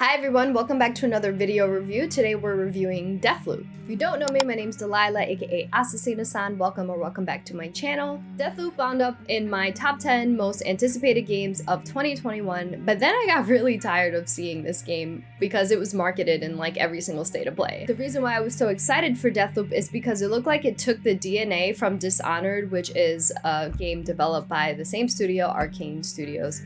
Hi everyone, welcome back to another video review. Today we're reviewing Deathloop. If you don't know me, my name's Delilah, aka ASSASSINA-san. Welcome back to my channel. Deathloop wound up in my top 10 most anticipated games of 2021, but then I got really tired of seeing this game because it was marketed in like every single state of play. The reason why I was so excited for Deathloop is because it looked like it took the DNA from Dishonored, which is a game developed by the same studio, Arcane Studios,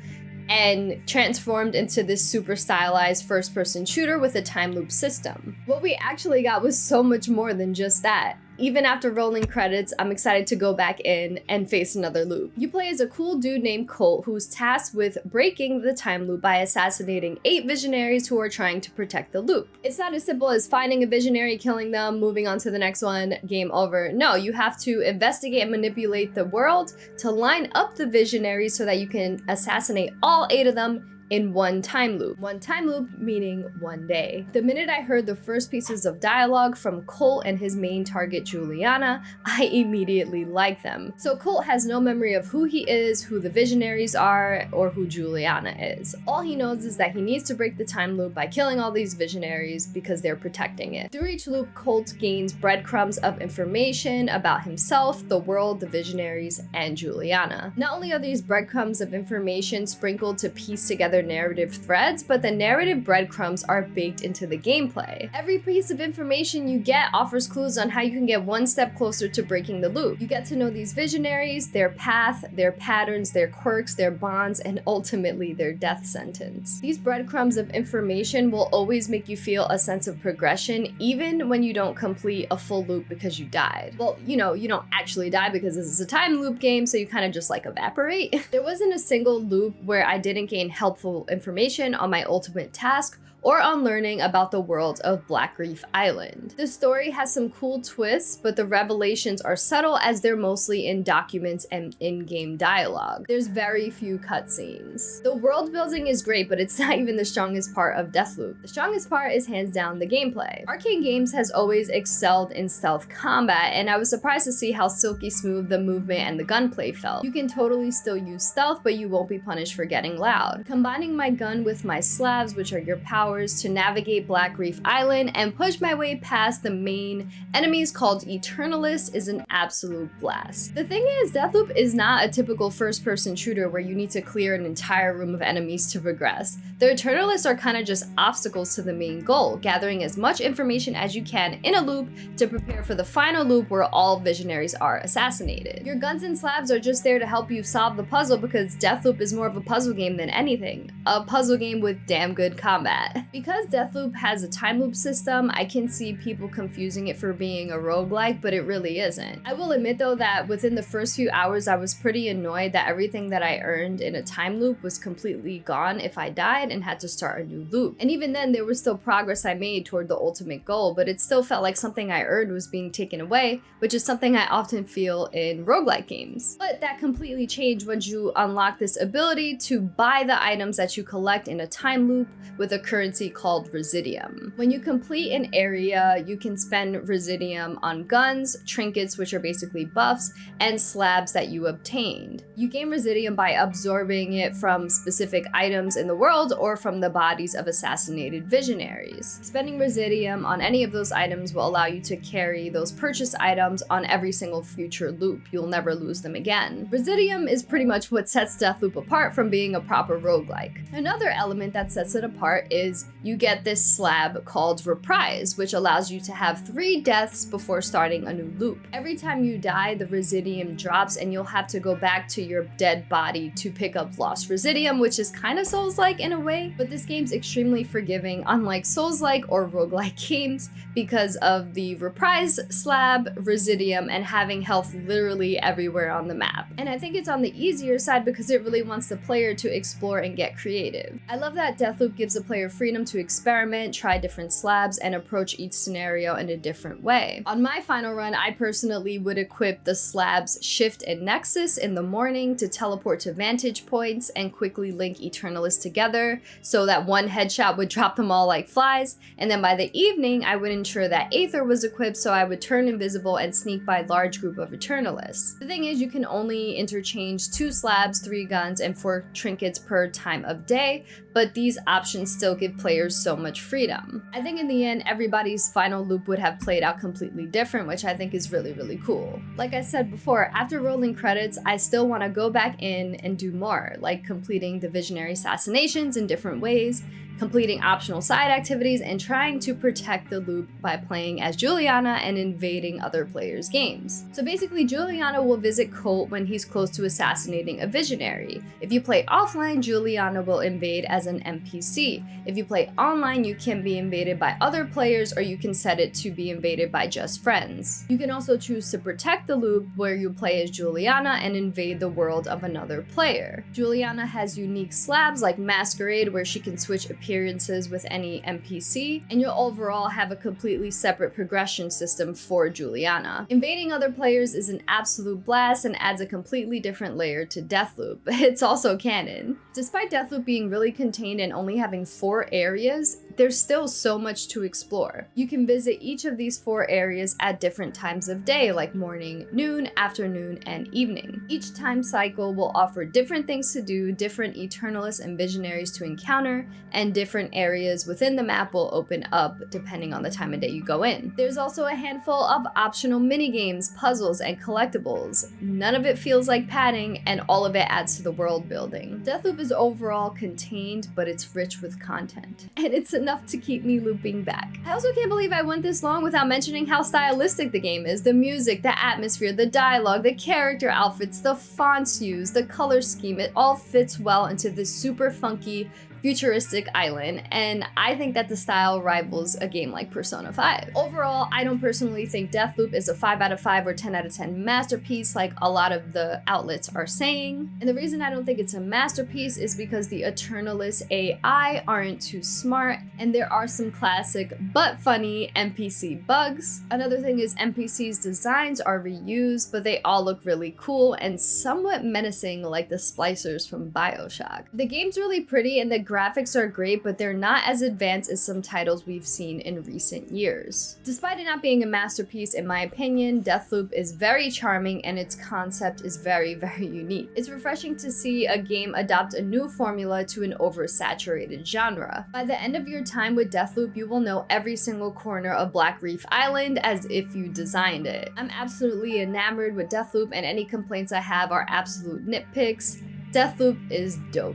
and transformed into this super stylized first-person shooter with a time loop system. What we actually got was so much more than just that. Even after rolling credits, I'm excited to go back in and face another loop. You play as a cool dude named Colt who's tasked with breaking the time loop by assassinating 8 visionaries who are trying to protect the loop. It's not as simple as finding a visionary, killing them, moving on to the next one, game over. No, you have to investigate and manipulate the world to line up the visionaries so that you can assassinate all 8 of them in one time loop. One time loop meaning one day. The minute I heard the first pieces of dialogue from Colt and his main target Juliana, I immediately liked them. So Colt has no memory of who he is, who the visionaries are, or who Juliana is. All he knows is that he needs to break the time loop by killing all these visionaries because they're protecting it. Through each loop, Colt gains breadcrumbs of information about himself, the world, the visionaries, and Juliana. Not only are these breadcrumbs of information sprinkled to piece together narrative threads, but the narrative breadcrumbs are baked into the gameplay. Every piece of information you get offers clues on how you can get one step closer to breaking the loop. You get to know these visionaries, their path, their patterns, their quirks, their bonds, and ultimately their death sentence. These breadcrumbs of information will always make you feel a sense of progression, even when you don't complete a full loop because you died. Well, you don't actually die because this is a time loop game, so you kind of just like evaporate. There wasn't a single loop where I didn't gain helpful information on my ultimate task or on learning about the world of Black Reef Island. The story has some cool twists, but the revelations are subtle as they're mostly in documents and in-game dialogue. There's very few cutscenes. The world building is great, but it's not even the strongest part of Deathloop. The strongest part is hands down the gameplay. Arcane Games has always excelled in stealth combat, and I was surprised to see how silky smooth the movement and the gunplay felt. You can totally still use stealth, but you won't be punished for getting loud. Combining my gun with my slabs, which are your powers, to navigate Black Reef Island and push my way past the main enemies called Eternalists is an absolute blast. The thing is, Deathloop is not a typical first-person shooter where you need to clear an entire room of enemies to progress. The Eternalists are kind of just obstacles to the main goal, gathering as much information as you can in a loop to prepare for the final loop where all visionaries are assassinated. Your guns and slabs are just there to help you solve the puzzle because Deathloop is more of a puzzle game than anything. A puzzle game with damn good combat. Because Deathloop has a time loop system, I can see people confusing it for being a roguelike, but it really isn't. I will admit though that within the first few hours I was pretty annoyed that everything that I earned in a time loop was completely gone if I died and had to start a new loop. And even then there was still progress I made toward the ultimate goal, but it still felt like something I earned was being taken away, which is something I often feel in roguelike games. But that completely changed once you unlock this ability to buy the items that you collect in a time loop with a currency called Residium. When you complete an area, you can spend Residium on guns, trinkets, which are basically buffs, and slabs that you obtained. You gain Residium by absorbing it from specific items in the world or from the bodies of assassinated visionaries. Spending Residium on any of those items will allow you to carry those purchased items on every single future loop. You'll never lose them again. Residium is pretty much what sets Deathloop apart from being a proper roguelike. Another element that sets it apart is you get this slab called Reprise, which allows you to have 3 deaths before starting a new loop. Every time you die, the Residium drops and you'll have to go back to your dead body to pick up lost Residium, which is kind of Souls-like in a way, but this game's extremely forgiving, unlike Souls-like or roguelike games, because of the Reprise slab, Residium, and having health literally everywhere on the map. And I think it's on the easier side because it really wants the player to explore and get creative. I love that Deathloop gives the player freedom to experiment, try different slabs, and approach each scenario in a different way. On my final run, I personally would equip the slabs Shift and Nexus in the morning to teleport to vantage points and quickly link Eternalists together so that one headshot would drop them all like flies, and then by the evening I would ensure that Aether was equipped so I would turn invisible and sneak by large group of Eternalists. The thing is, you can only interchange 2 slabs, 3 guns, and 4 trinkets per time time of day, but these options still give players so much freedom. I think in the end, everybody's final loop would have played out completely different, which I think is really, really cool. Like I said before, after rolling credits, I still want to go back in and do more, like completing the visionary assassinations in different ways, completing optional side activities, and trying to protect the loop by playing as Juliana and invading other players' games. So basically, Juliana will visit Colt when he's close to assassinating a visionary. If you play offline, Juliana will invade as an NPC. If you play online, you can be invaded by other players, or you can set it to be invaded by just friends. You can also choose to protect the loop, where you play as Juliana and invade the world of another player. Juliana has unique slabs like Masquerade, where she can switch appearances with any NPC, and you'll overall have a completely separate progression system for Juliana. Invading other players is an absolute blast and adds a completely different layer to Deathloop. It's also canon. Despite Deathloop being really contained and only having 4 areas, there's still so much to explore. You can visit each of these 4 areas at different times of day, like morning, noon, afternoon, and evening. Each time cycle will offer different things to do, different Eternalists and Visionaries to encounter, and different areas within the map will open up depending on the time of day you go in. There's also a handful of optional minigames, puzzles, and collectibles. None of it feels like padding, and all of it adds to the world building. Deathloop is overall contained, but it's rich with content. And it's enough to keep me looping back. I also can't believe I went this long without mentioning how stylistic the game is. The music, the atmosphere, the dialogue, the character outfits, the fonts used, the color scheme, it all fits well into this super funky, futuristic island, and I think that the style rivals a game like Persona 5. Overall, I don't personally think Deathloop is a 5 out of 5 or 10 out of 10 masterpiece like a lot of the outlets are saying. And the reason I don't think it's a masterpiece is because the Eternalist AI aren't too smart, and there are some classic but funny NPC bugs. Another thing is NPCs' designs are reused, but they all look really cool and somewhat menacing like the splicers from BioShock. The game's really pretty and the graphics are great, but they're not as advanced as some titles we've seen in recent years. Despite it not being a masterpiece, in my opinion, Deathloop is very charming and its concept is very, very unique. It's refreshing to see a game adopt a new formula to an oversaturated genre. By the end of your time with Deathloop, you will know every single corner of Black Reef Island as if you designed it. I'm absolutely enamored with Deathloop, and any complaints I have are absolute nitpicks. Deathloop is dope.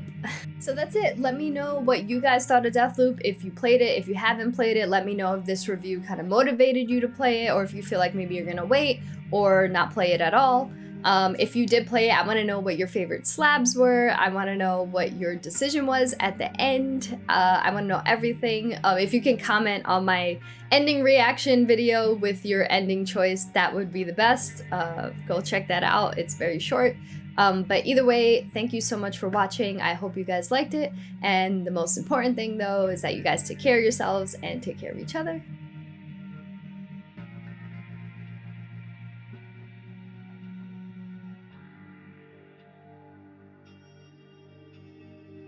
So that's it. Let me know what you guys thought of Deathloop. If you played it, if you haven't played it, let me know if this review kind of motivated you to play it, or if you feel like maybe you're gonna wait or not play it at all. If you did play it, I want to know what your favorite slabs were. I want to know what your decision was at the end. I want to know everything. If you can comment on my ending reaction video with your ending choice, that would be the best. Go check that out. It's very short. But either way, thank you so much for watching. I hope you guys liked it. And the most important thing, though, is that you guys take care of yourselves and take care of each other.